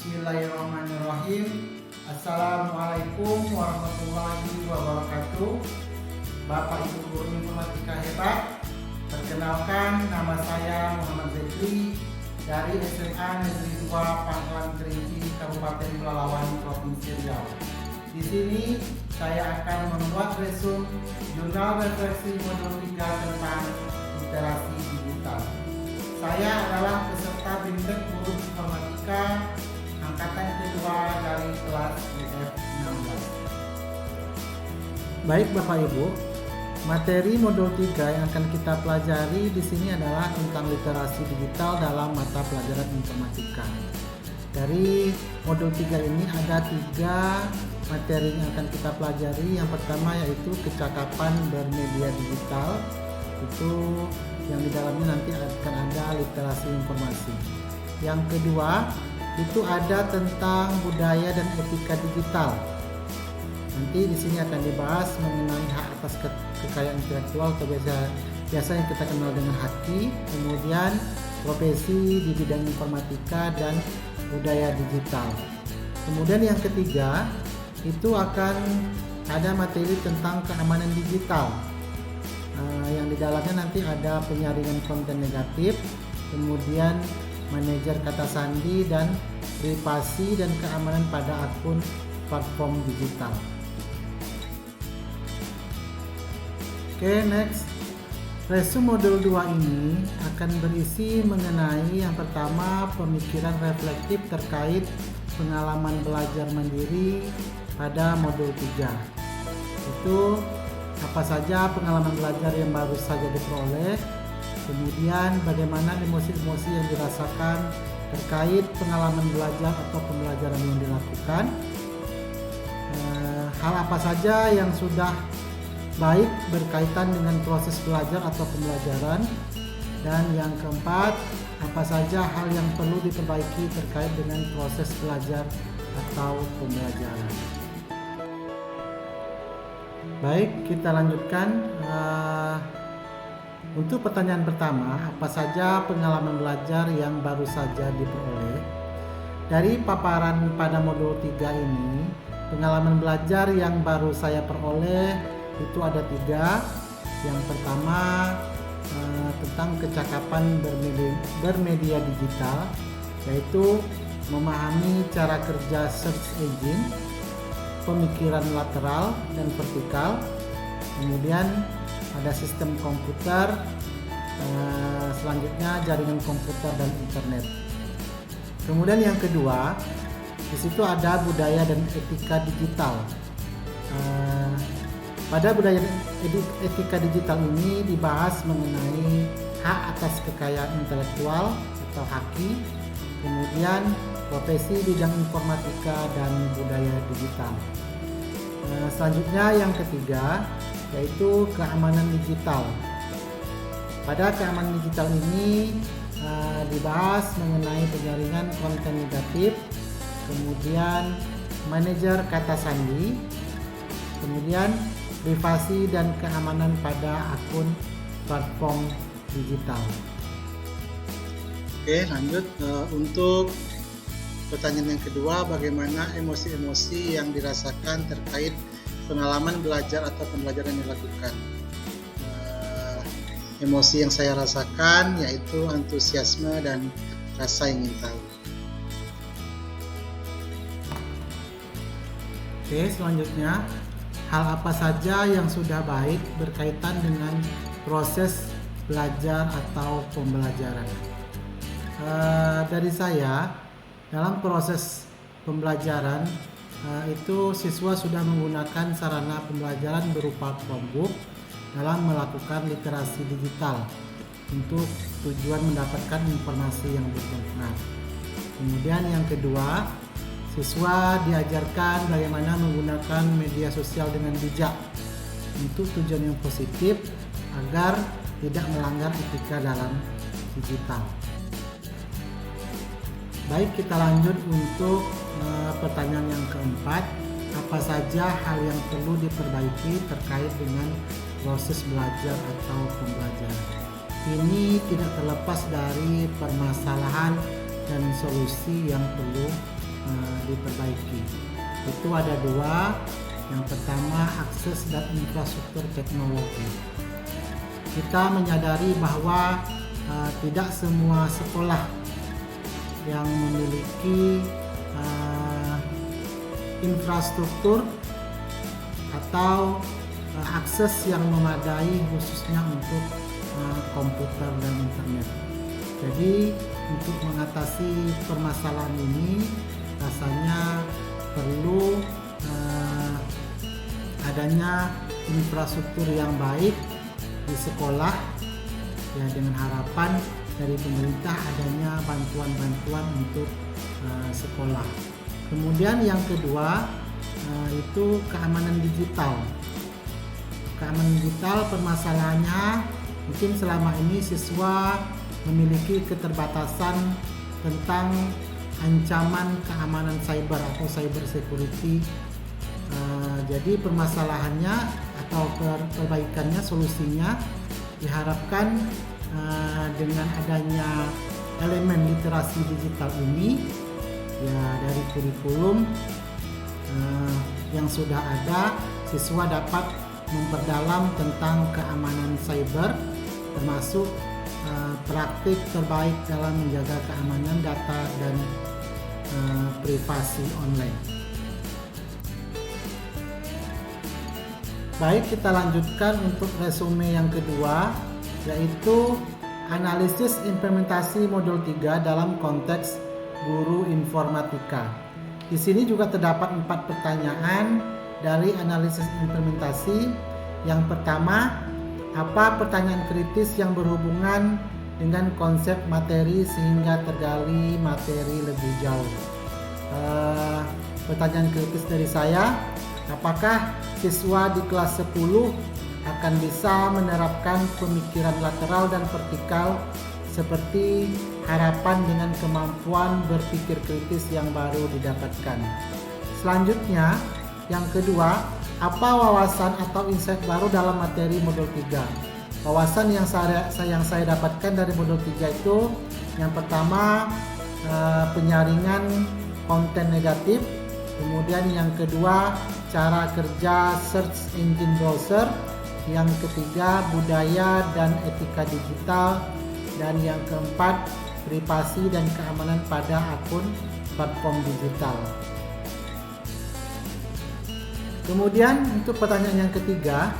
Bismillahirrahmanirrahim. Assalamualaikum warahmatullahi wabarakatuh. Bapak Ibu guru informatika hebat, perkenalkan nama saya Muhammad Zekri dari SMA Negeri 2 Pangkalan Kerinci, Kabupaten Pelalawan, Provinsi Riau. Di sini saya akan membuat resume jurnal refleksi modul 3 tentang literasi digital. Saya adalah peserta BIMTEK Guru Informatika angkatan kedua dari kelas BF16. Baik Bapak Ibu, materi modul 3 yang akan kita pelajari di sini adalah tentang literasi digital dalam mata pelajaran informatika. Dari modul 3 ini ada 3 materi yang akan kita pelajari. Yang pertama yaitu kecakapan bermedia digital. Itu yang di dalamnya nanti akan ada literasi informasi. Yang kedua itu ada tentang budaya dan etika digital. Nanti di sini akan dibahas mengenai hak atas kekayaan intelektual atau biasa yang kita kenal dengan HAKI, kemudian profesi di bidang informatika dan budaya digital. Kemudian yang ketiga itu akan ada materi tentang keamanan digital. Yang di dalamnya nanti ada penyaringan konten negatif, kemudian manajer kata sandi dan privasi dan keamanan pada akun platform digital. Oke, next. Resume modul 2 ini akan berisi mengenai yang pertama pemikiran reflektif terkait pengalaman belajar mandiri pada modul 3. Itu apa saja pengalaman belajar yang baru saja diperoleh, kemudian bagaimana emosi-emosi yang dirasakan terkait pengalaman belajar atau pembelajaran yang dilakukan, hal apa saja yang sudah baik berkaitan dengan proses belajar atau pembelajaran, dan yang keempat, apa saja hal yang perlu diperbaiki terkait dengan proses belajar atau pembelajaran. Baik, kita lanjutkan. Untuk pertanyaan pertama, apa saja pengalaman belajar yang baru saja diperoleh? Dari paparan pada modul 3 ini, pengalaman belajar yang baru saya peroleh itu ada 3. Yang pertama tentang kecakapan bermedia digital, yaitu memahami cara kerja search engine, pemikiran lateral dan vertikal, kemudian ada sistem komputer, selanjutnya jaringan komputer dan internet. Kemudian yang kedua, di situ ada budaya dan etika digital. Pada budaya etika digital ini dibahas mengenai hak atas kekayaan intelektual atau HAKI, kemudian profesi bidang informatika dan budaya digital. Selanjutnya yang ketiga yaitu keamanan digital. Pada keamanan digital ini dibahas mengenai penyaringan konten negatif, kemudian manajer kata sandi, kemudian privasi dan keamanan pada akun platform digital. Oke, lanjut untuk pertanyaan yang kedua, bagaimana emosi-emosi yang dirasakan terkait pengalaman belajar atau pembelajaran yang dilakukan. Emosi yang saya rasakan yaitu antusiasme dan rasa ingin tahu. Oke, selanjutnya, hal apa saja yang sudah baik berkaitan dengan proses belajar atau pembelajaran? Dari saya, dalam proses pembelajaran itu siswa sudah menggunakan sarana pembelajaran berupa Chromebook dalam melakukan literasi digital untuk tujuan mendapatkan informasi yang bermanfaat. Kemudian yang kedua, siswa diajarkan bagaimana menggunakan media sosial dengan bijak untuk tujuan yang positif agar tidak melanggar etika dalam digital. Baik, kita lanjut untuk pertanyaan yang keempat, apa saja hal yang perlu diperbaiki terkait dengan proses belajar atau pembelajaran? Ini tidak terlepas dari permasalahan dan solusi yang perlu diperbaiki. Itu ada dua. Yang pertama, akses dan infrastruktur teknologi. Kita menyadari bahwa tidak semua sekolah yang memiliki infrastruktur atau akses yang memadai khususnya untuk komputer dan internet. Jadi untuk mengatasi permasalahan ini rasanya perlu adanya infrastruktur yang baik di sekolah, ya, dengan harapan dari pemerintah adanya bantuan-bantuan untuk sekolah. Kemudian yang kedua itu keamanan digital. Keamanan digital permasalahannya mungkin selama ini siswa memiliki keterbatasan tentang ancaman keamanan cyber atau cyber security. Jadi permasalahannya atau perbaikannya, solusinya diharapkan dengan adanya elemen literasi digital ini, ya, dari kurikulum yang sudah ada, siswa dapat memperdalam tentang keamanan cyber, termasuk praktik terbaik dalam menjaga keamanan data dan privasi online. Baik, kita lanjutkan untuk resume yang kedua, yaitu analisis implementasi modul 3 dalam konteks guru informatika. Di sini juga terdapat 4 pertanyaan dari analisis implementasi. Yang pertama, apa pertanyaan kritis yang berhubungan dengan konsep materi sehingga tergali materi lebih jauh? Pertanyaan kritis dari saya, apakah siswa di kelas 10 akan bisa menerapkan pemikiran lateral dan vertikal seperti harapan dengan kemampuan berpikir kritis yang baru didapatkan? Selanjutnya, yang kedua, apa wawasan atau insight baru dalam materi modul 3? Wawasan yang saya dapatkan dari modul 3 itu, yang pertama penyaringan konten negatif, kemudian yang kedua cara kerja search engine browser, yang ketiga budaya dan etika digital, dan yang keempat privasi dan keamanan pada akun platform digital. Kemudian untuk pertanyaan yang ketiga,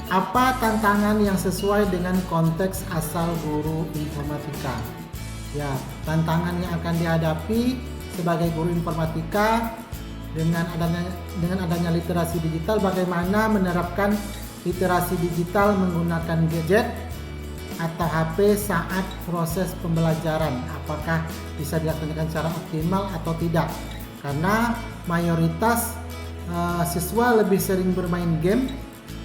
apa tantangan yang sesuai dengan konteks asal guru informatika? Ya, tantangan yang akan dihadapi sebagai guru informatika dengan adanya literasi digital, bagaimana menerapkan literasi digital menggunakan gadget atau HP saat proses pembelajaran, apakah bisa dilaksanakan secara optimal atau tidak, karena mayoritas siswa lebih sering bermain game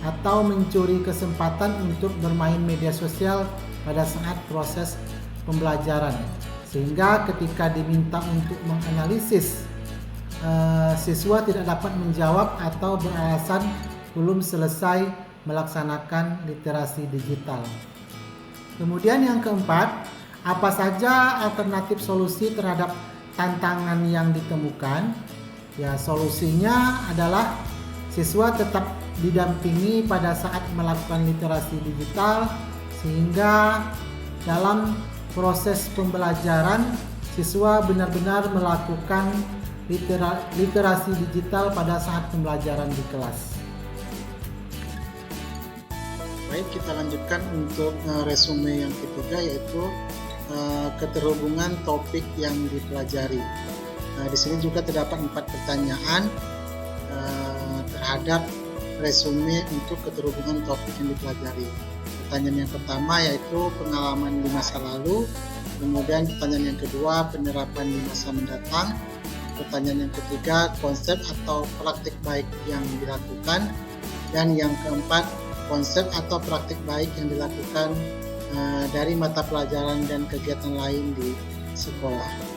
atau mencuri kesempatan untuk bermain media sosial pada saat proses pembelajaran, sehingga ketika diminta untuk menganalisis, siswa tidak dapat menjawab atau beralasan belum selesai melaksanakan literasi digital. Kemudian yang keempat, apa saja alternatif solusi terhadap tantangan yang ditemukan? Ya, solusinya adalah siswa tetap didampingi pada saat melakukan literasi digital, sehingga dalam proses pembelajaran siswa benar-benar melakukan literasi digital pada saat pembelajaran di kelas. Baik, kita lanjutkan untuk resume yang ketiga, yaitu keterhubungan topik yang dipelajari. Di sini juga terdapat 4 pertanyaan terhadap resume untuk keterhubungan topik yang dipelajari. Pertanyaan yang pertama yaitu pengalaman di masa lalu, kemudian pertanyaan yang kedua penerapan di masa mendatang, pertanyaan yang ketiga konsep atau praktik baik yang dilakukan, dan yang keempat konsep atau praktik baik yang dilakukan dari mata pelajaran dan kegiatan lain di sekolah.